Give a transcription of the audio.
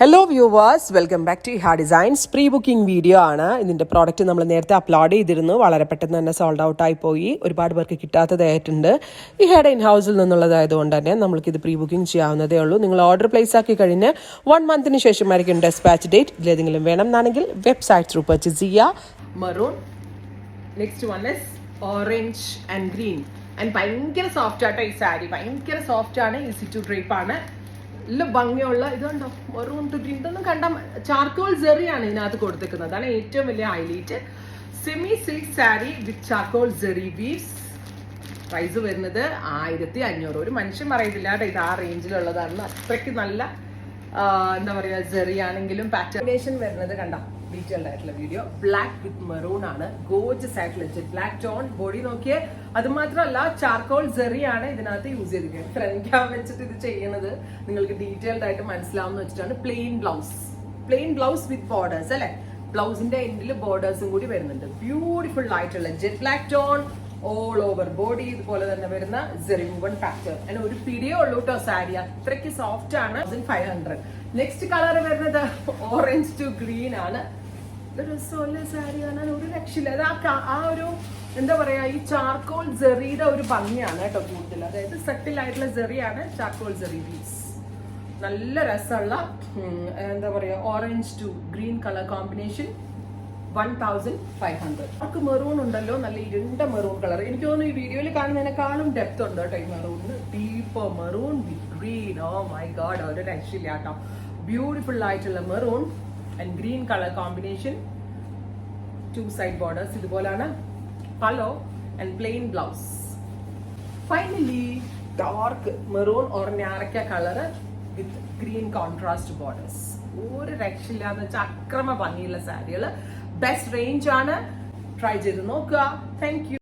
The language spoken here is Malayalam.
Hello viewers, welcome back to Iha Designs. Pre booking video ആണ്. ഇതിൻ്റെ പ്രോഡക്റ്റ് നമ്മൾ നേരത്തെ അപ്ലോഡ് ചെയ്തിരുന്നു. വളരെ പെട്ടെന്ന് തന്നെ സോൾഡ് ഔട്ട് ആയി പോയി. ഒരുപാട് പേർക്ക് കിട്ടാത്തതായിട്ടുണ്ട്. ഇഹയുടെ ഇൻ ഹൗസിൽ നിന്നുള്ളതായതുകൊണ്ട് തന്നെ നമ്മൾക്കിത് പ്രീ ബുക്കിംഗ് ചെയ്യാവുന്നതേ ഉള്ളൂ. നിങ്ങൾ ഓർഡർ പ്ലേസ് ആക്കി കഴിഞ്ഞ് 1 മന്തിന് ശേഷമായിരിക്കും ഡെസ്പാച്ച് ഡേറ്റ്. ഇതിലേതെങ്കിലും വേണം എന്നാണെങ്കിൽ വെബ്സൈറ്റ് ത്രൂ പർച്ചേസ് ചെയ്യുക. Maroon, next one is orange and green. And ഭയങ്കര സോഫ്റ്റ് ആട്ടോ ഈ സാരി. ഭയങ്കര സോഫ്റ്റ് ആണ്. ഈസി ടു ഡ്രേപ്പ് ആണ്. നല്ല ഭംഗിയുള്ള ഇതുണ്ടോ, മെറൂൺ ടു ഗ്രീൻ. ഇതൊന്നും കണ്ട ചാർക്കോൾ ജെറിയാണ് ഇതിനകത്ത് കൊടുത്തിരിക്കുന്നത്. അതാണ് ഏറ്റവും വലിയ highlight. Semi silk sari with charcoal zari weaves. Price വരുന്നത് 1500. ഒരു മനുഷ്യൻ പറയത്തില്ല കേട്ടോ ഇത് ആ റേഞ്ചിലുള്ളതാണ്. അത്രയ്ക്ക് നല്ല എന്താ പറയുക, ജെറി ആണെങ്കിലും പാറ്റേൺ വരുന്നത് കണ്ട ഡീറ്റെയിൽഡ് ആയിട്ടുള്ള വീഡിയോ. ബ്ലാക്ക് വിത്ത് മെറൂൺ ആണ്. ഗോർജസ് ആയിട്ടുള്ള ജെറ്റ് ബ്ലാക്ക് ടോൺ. ബോഡി നോക്കിയേ. അത് മാത്രമല്ല ചാർക്കോൾ ജെറി ആണ് ഇതിനകത്ത് യൂസ് ചെയ്തിരിക്കുന്നത്. ഫ്രണ്ട് ക്യാം വെച്ചിട്ട് ഇത് ചെയ്യുന്നത് നിങ്ങൾക്ക് ഡീറ്റെയിൽഡ് ആയിട്ട് മനസ്സിലാവുന്ന വെച്ചിട്ടാണ്. പ്ലെയിൻ ബ്ലൗസ് വിത്ത് ബോർഡേഴ്സ് അല്ലെ. ബ്ലൗസിന്റെ എൻഡിൽ ബോർഡേഴ്സും കൂടി വരുന്നുണ്ട്. ബ്യൂട്ടിഫുൾ ആയിട്ടുള്ള jet black tone all over body. ഇതുപോലെ തന്നെ വരുന്ന ജെറി വുവൺ പാറ്റേൺ. അതിന് ഒരു പിടിയേ ഉള്ളൂ കേട്ടോ സാരി. അത്രയ്ക്ക് സോഫ്റ്റ് ആണ്. 1500. നെക്സ്റ്റ് കളർ വരുന്നത് ഓറഞ്ച് ടു ഗ്രീൻ ആണ്. രസമുള്ള സാരി കാണാൻ ഒരു രക്ഷയില്ല. അത് ആ ഒരു എന്താ പറയാ, ഈ ചാർക്കോൾ ജെറിയുടെ ഒരു ഭംഗിയാണ് കേട്ടോ കൂടുതൽ. അതായത് സെറ്റിൽ ആയിട്ടുള്ള ജെറിയാണ് ചാർക്കോൾ ജെറി ബീഡ്സ്. നല്ല രസമുള്ള എന്താ പറയാ, orange to green colour combination. 1500. നമുക്ക് മെറൂൺ ഉണ്ടല്ലോ, നല്ല ഇരുണ്ട മെറൂൺ കളർ. എനിക്ക് തോന്നുന്നു ഈ വീഡിയോയിൽ കാണുന്നതിനേക്കാളും ഡെപ്ത് ഉണ്ട് കേട്ടോ ഈ മെറൂണിന്. Deep maroon with green. Oh my God, ഒരു രക്ഷയില്ല കേട്ടോ. ബ്യൂട്ടിഫുൾ ആയിട്ടുള്ള maroon and green colour combination. 2 side borders ഇതുപോലാണ്. Pallu and plain blouse. Finally dark maroon or ഞാറക്ക colour with green contrast borders. ഒരു രക്ഷയില്ലാന്ന് വെച്ചാൽ അക്രമ ഭംഗിയുള്ള സാരികൾ. ബെസ്റ്റ് റേഞ്ച് ആണ്. ട്രൈ ചെയ്ത് നോക്കുക. Thank you.